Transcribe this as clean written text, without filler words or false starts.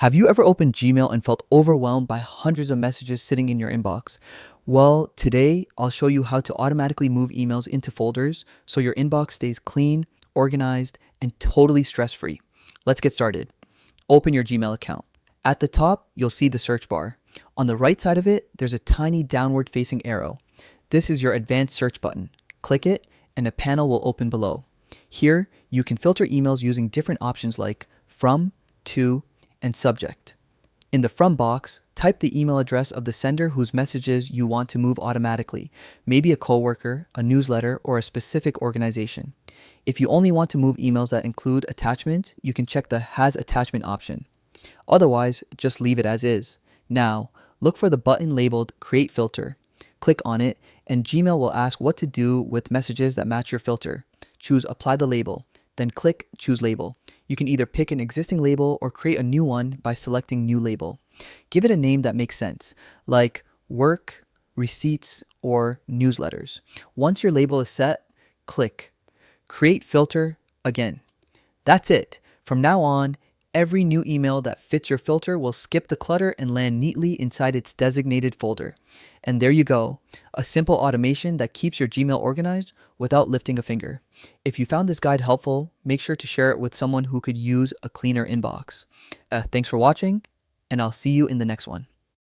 Have you ever opened Gmail and felt overwhelmed by hundreds of messages sitting in your inbox? Well, today I'll show you how to automatically move emails into folders so your inbox stays clean, organized, and totally stress-free. Let's get started. Open your Gmail account. At the top, you'll see the search bar. On the right side of it, there's a tiny downward facing arrow. This is your advanced search button. Click it and a panel will open below. Here, you can filter emails using different options like from, to, and subject. In the from box, type the email address of the sender whose messages you want to move automatically, maybe a coworker, a newsletter, or a specific organization. If you only want to move emails that include attachments, you can check the Has Attachment option. Otherwise, just leave it as is. Now, look for the button labeled Create Filter. Click on it, and Gmail will ask what to do with messages that match your filter. Choose Apply the Label, then click Choose Label. You can either pick an existing label or create a new one by selecting New Label. Give it a name that makes sense, like Work, Receipts, or Newsletters. Once your label is set, click Create Filter again. That's it. From now on, every new email that fits your filter will skip the clutter and land neatly inside its designated folder. And there you go, a simple automation that keeps your Gmail organized without lifting a finger. If you found this guide helpful, make sure to share it with someone who could use a cleaner inbox. Thanks for watching, and I'll see you in the next one.